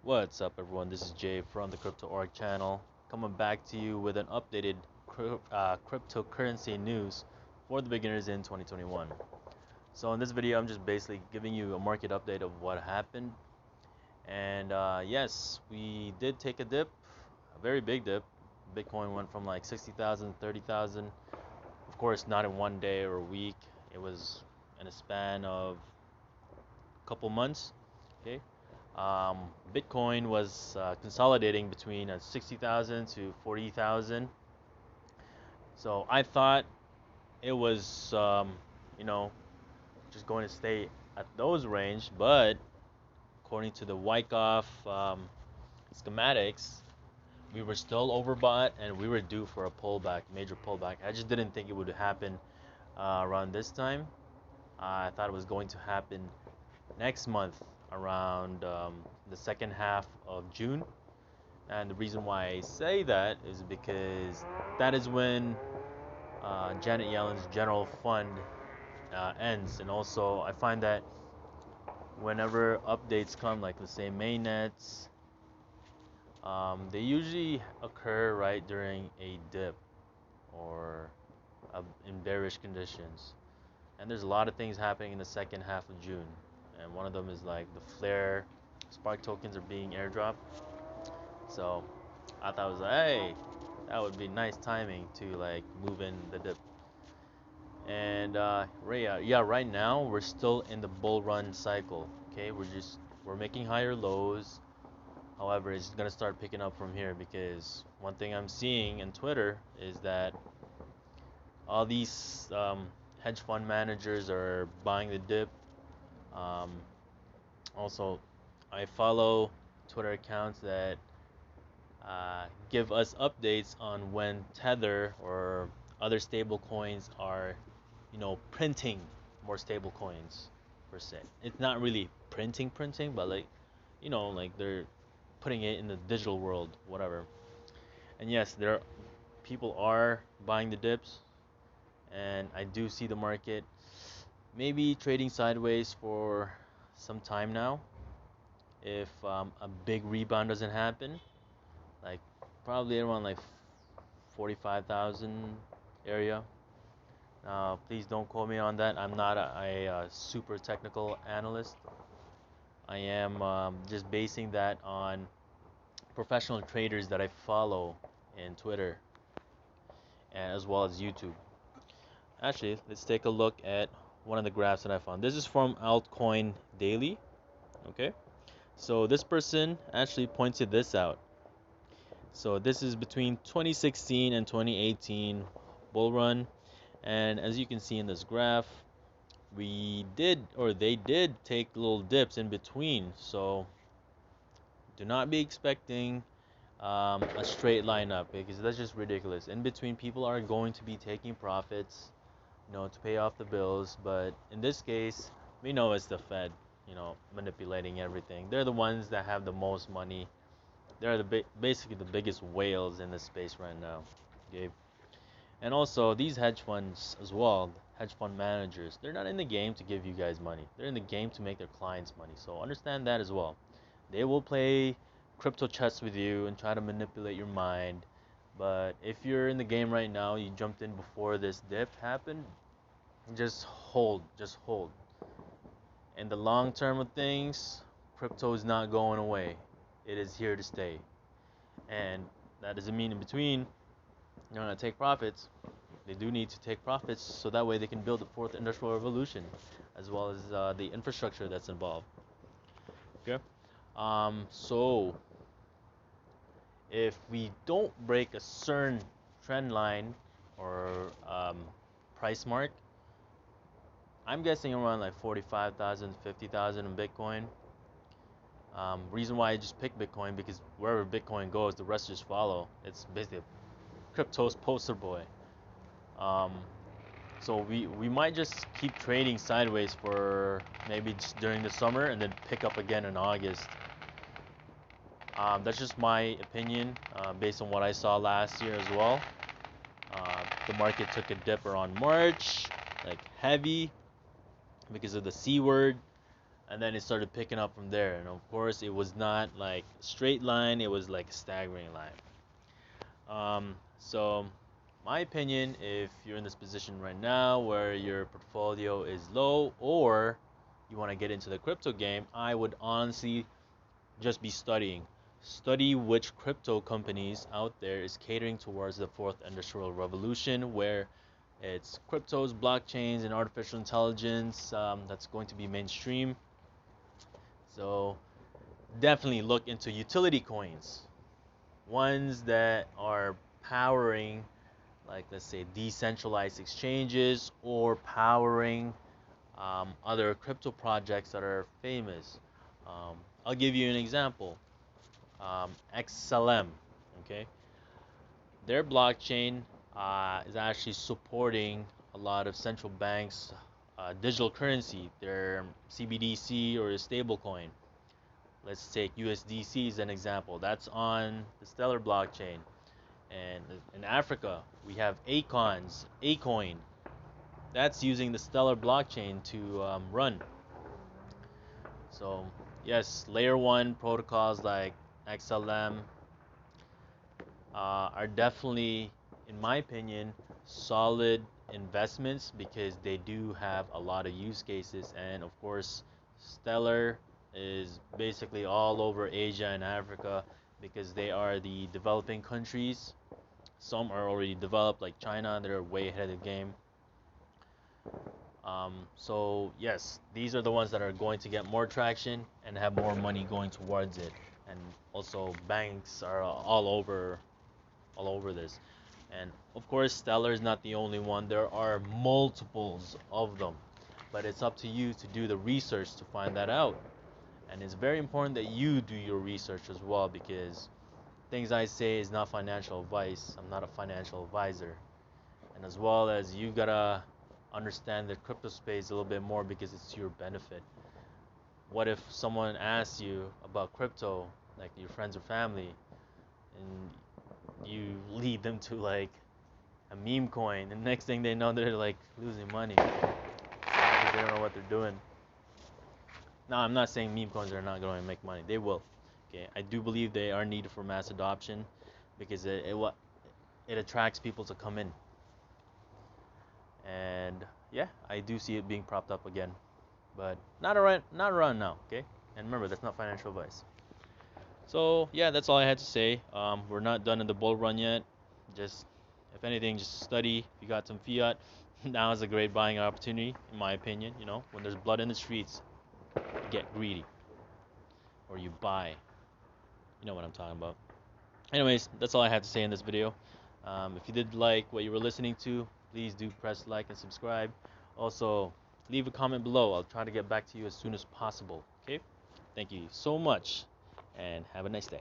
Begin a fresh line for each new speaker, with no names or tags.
What's up, everyone? This is Jay from the Crypto.org channel, coming back to you with an updated cryptocurrency news for the beginners in 2021. So, in this video, I'm just basically giving you a market update of what happened. And yes, we did take a dip, a very big dip. Bitcoin went from like 60,000, 30,000. Of course, not in one day or a week, it was in a span of a couple months. Okay, um, Bitcoin was consolidating between 60,000 to 40,000. So I thought it was, you know, just going to stay at those range. But according to the Wyckoff schematics, we were still overbought and we were due for a pullback, major pullback. I just didn't think it would happen around this time. I thought it was going to happen next month around the second half of June. And the reason why I say that is because that is when Janet Yellen's general fund ends. And also, I find that whenever updates come, like let's say mainnets, they usually occur right during a dip or in bearish conditions. And there's a lot of things happening in the second half of June. And one of them is like the Flare Spark tokens are being airdropped. So I thought it was like, hey, that would be nice timing to like move in the dip. And right now we're still in the bull run cycle. Okay, we're making higher lows. However, it's gonna start picking up from here because one thing I'm seeing in Twitter is that all these hedge fund managers are buying the dip. Um, Also, I follow Twitter accounts that give us updates on when Tether or other stable coins are, printing more stable coins per se. It's not really printing, but like, like they're putting it in the digital world, whatever. And yes, people are buying the dips, and I do see the market maybe trading sideways for some time now. If a big rebound doesn't happen, like probably around like 45,000 area. Please don't quote me on that. I'm not a super technical analyst. I am just basing that on professional traders that I follow in Twitter and as well as YouTube. Actually, let's take a look at one of the graphs that I found. This is from Altcoin Daily. Okay, so this person actually pointed this out. So this is between 2016 and 2018 bull run, and as you can see in this graph, they did take little dips in between. So do not be expecting a straight line up because that's just ridiculous. In between, people are going to be taking profits, to pay off the bills. But in this case, we know it's the Fed, manipulating everything. They're the ones that have the most money. They're basically the biggest whales in this space right now. Okay. And also these hedge funds as well, hedge fund managers, they're not in the game to give you guys money. They're in the game to make their clients money. So understand that as well. They will play crypto chess with you and try to manipulate your mind. But if you're in the game right now, you jumped in before this dip happened, just hold, just hold. In the long term of things, crypto is not going away. It is here to stay. And that doesn't mean in between you're gonna take profits. They do need to take profits so that way they can build the fourth industrial revolution, as well as the infrastructure that's involved. Okay. So if we don't break a certain trend line or price mark, I'm guessing around like 45,000, 50,000 in Bitcoin. Reason why I just picked Bitcoin because wherever Bitcoin goes, the rest just follow. It's basically a crypto's poster boy. Um, so we might just keep trading sideways for maybe just during the summer and then pick up again in August. That's just my opinion based on what I saw last year as well. The market took a dip around March, like heavy because of the C word, and then it started picking up from there. And of course, it was not like a straight line; it was like a staggering line. So my opinion, if you're in this position right now where your portfolio is low or you want to get into the crypto game, I would honestly just be studying. Study which crypto companies out there is catering towards the fourth industrial revolution, where it's cryptos, blockchains, and artificial intelligence that's going to be mainstream. So definitely look into utility coins, ones that are powering, like let's say decentralized exchanges or powering other crypto projects that are famous. I'll give you an example. XLM, okay? Their blockchain is actually supporting a lot of central banks' digital currency, their CBDC or a stablecoin. Let's take USDC as an example. That's on the Stellar blockchain. And in Africa, we have Acoin. That's using the Stellar blockchain to run. So yes, layer one protocols like XLM are definitely, in my opinion, solid investments because they do have a lot of use cases. And of course, Stellar is basically all over Asia and Africa because they are the developing countries. Some are already developed, like China, they're way ahead of the game. So yes, these are the ones that are going to get more traction and have more money going towards it. And also banks are all over this. And of course, Stellar is not the only one. There are multiples of them. But it's up to you to do the research to find that out. And it's very important that you do your research as well because things I say is not financial advice. I'm not a financial advisor. And as well as you gotta understand the crypto space a little bit more because it's to your benefit. What if someone asks you about crypto, like your friends or family, and you lead them to like a meme coin, and next thing they know, they're like losing money because they don't know what they're doing. Now, I'm not saying meme coins are not going to make money. They will. Okay, I do believe they are needed for mass adoption because it attracts people to come in. And yeah, I do see it being propped up again, but not around now. Okay, and remember that's not financial advice. So yeah, that's all I had to say. We're not done in the bull run yet. Just if anything, just study. If you got some fiat, now is a great buying opportunity, in my opinion. You know, when there's blood in the streets, you get greedy or you buy. You know what I'm talking about. Anyways, that's all I had to say in this video. If you did like what you were listening to, please do press like and subscribe. Also, leave a comment below. I'll try to get back to you as soon as possible. Okay? Thank you so much, and have a nice day.